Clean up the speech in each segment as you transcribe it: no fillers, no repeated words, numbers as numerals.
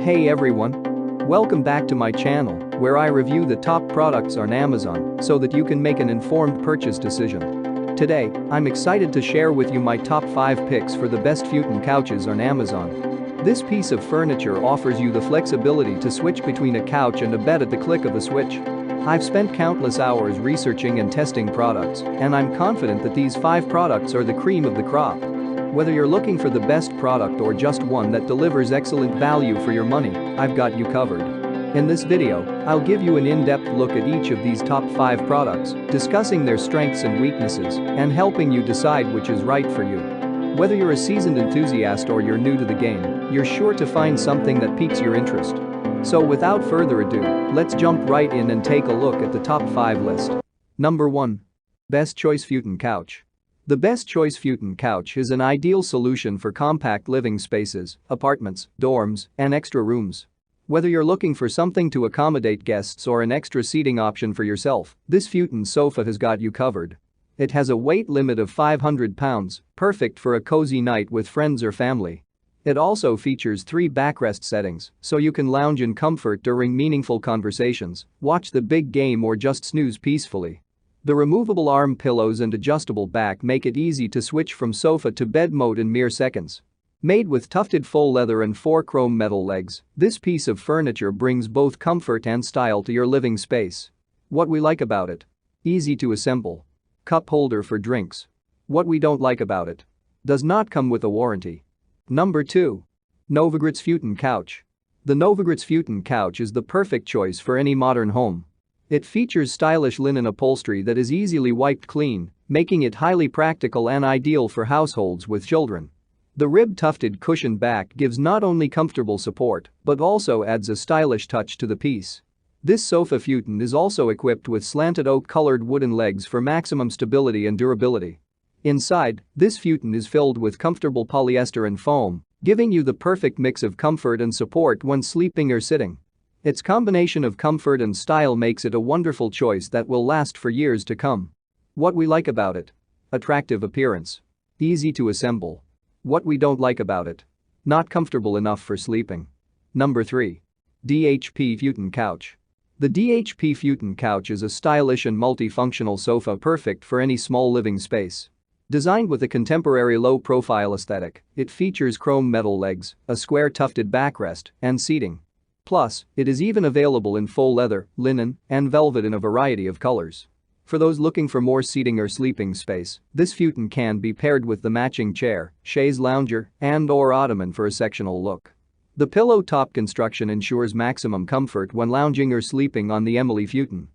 Hey everyone! Welcome back to my channel, where I review the top products on Amazon so that you can make an informed purchase decision. Today, I'm excited to share with you my top 5 picks for the best futon couches on Amazon. This piece of furniture offers you the flexibility to switch between a couch and a bed at the click of a switch. I've spent countless hours researching and testing products, and I'm confident that these 5 products are the cream of the crop. Whether you're looking for the best product or just one that delivers excellent value for your money, I've got you covered. In this video, I'll give you an in-depth look at each of these top 5 products, discussing their strengths and weaknesses, and helping you decide which is right for you. Whether you're a seasoned enthusiast or you're new to the game, you're sure to find something that piques your interest. So without further ado, let's jump right in and take a look at the top 5 list. Number 1. Best Choice Futon Couch. The Best Choice Futon Couch is an ideal solution for compact living spaces, apartments, dorms, and extra rooms. Whether you're looking for something to accommodate guests or an extra seating option for yourself, this futon sofa has got you covered. It has a weight limit of 500 pounds, perfect for a cozy night with friends or family. It also features 3 backrest settings, so you can lounge in comfort during meaningful conversations, watch the big game or just snooze peacefully. The removable arm pillows and adjustable back make it easy to switch from sofa to bed mode in mere seconds. Made with tufted faux leather and 4 chrome metal legs, this piece of furniture brings both comfort and style to your living space. What we like about it? Easy to assemble. Cup holder for drinks. What we don't like about it? Does not come with a warranty. Number 2. Novogratz Futon Couch. The Novogratz Futon Couch is the perfect choice for any modern home. It features stylish linen upholstery that is easily wiped clean, making it highly practical and ideal for households with children. The rib-tufted cushioned back gives not only comfortable support but also adds a stylish touch to the piece. This sofa futon is also equipped with slanted oak-colored wooden legs for maximum stability and durability. Inside, this futon is filled with comfortable polyester and foam, giving you the perfect mix of comfort and support when sleeping or sitting. Its combination of comfort and style makes it a wonderful choice that will last for years to come. What we like about it? Attractive appearance. Easy to assemble. What we don't like about it? Not comfortable enough for sleeping. Number 3. DHP Futon Couch. The DHP Futon Couch is a stylish and multifunctional sofa perfect for any small living space. Designed with a contemporary low-profile aesthetic, it features chrome metal legs, a square tufted backrest, and seating. Plus, it is even available in faux leather, linen, and velvet in a variety of colors. For those looking for more seating or sleeping space, this futon can be paired with the matching chair, chaise lounger, and/or ottoman for a sectional look. The pillow top construction ensures maximum comfort when lounging or sleeping on the Emily futon.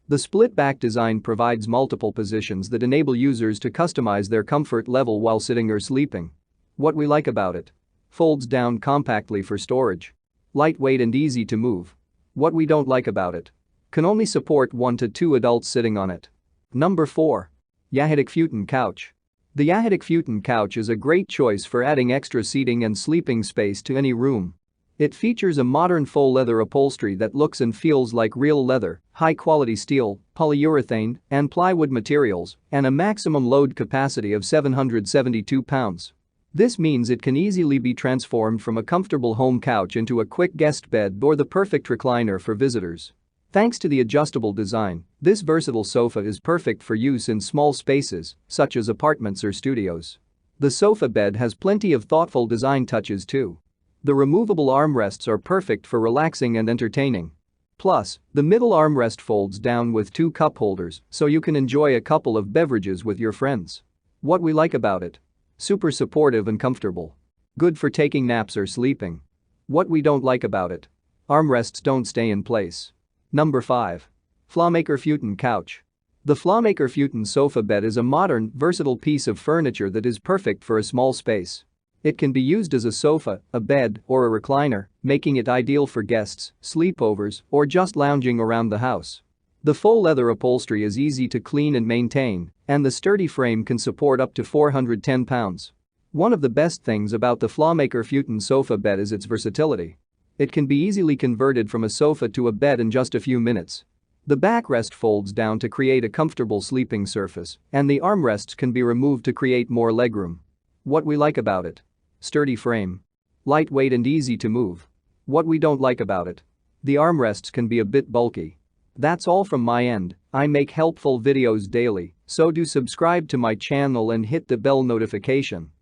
The split back design provides multiple positions that enable users to customize their comfort level while sitting or sleeping. What we like about it? Folds down compactly for storage. Lightweight and easy to move. What we don't like about it? Can only support 1 to 2 adults sitting on it. Number 4. Yahidik Futon Couch. The Yahidik Futon Couch is a great choice for adding extra seating and sleeping space to any room. It features a modern faux leather upholstery that looks and feels like real leather, high-quality steel, polyurethane, and plywood materials, and a maximum load capacity of 772 pounds. This means it can easily be transformed from a comfortable home couch into a quick guest bed or the perfect recliner for visitors. Thanks to the adjustable design, this versatile sofa is perfect for use in small spaces, such as apartments or studios. The sofa bed has plenty of thoughtful design touches too. The removable armrests are perfect for relaxing and entertaining. Plus, the middle armrest folds down with 2 cup holders, so you can enjoy a couple of beverages with your friends. What we like about it? Super supportive and comfortable. Good for taking naps or sleeping. What we don't like about it? Armrests don't stay in place. Number 5. Flawmaker Futon Couch. The Flawmaker Futon sofa bed is a modern, versatile piece of furniture that is perfect for a small space. It can be used as a sofa, a bed, or a recliner, making it ideal for guests, sleepovers, or just lounging around the house. The faux leather upholstery is easy to clean and maintain, and the sturdy frame can support up to 410 pounds. One of the best things about the Flawmaker Futon sofa bed is its versatility. It can be easily converted from a sofa to a bed in just a few minutes. The backrest folds down to create a comfortable sleeping surface, and the armrests can be removed to create more legroom. What we like about it? Sturdy frame. Lightweight and easy to move. What we don't like about it. The armrests can be a bit bulky. That's all from my end. I make helpful videos daily, so do subscribe to my channel and hit the bell notification.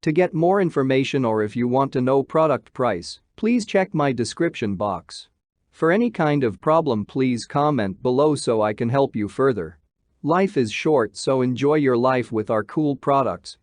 To get more information or if you want to know product price, please check my description box. For any kind of problem, please comment below so I can help you further. Life is short, so enjoy your life with our cool products.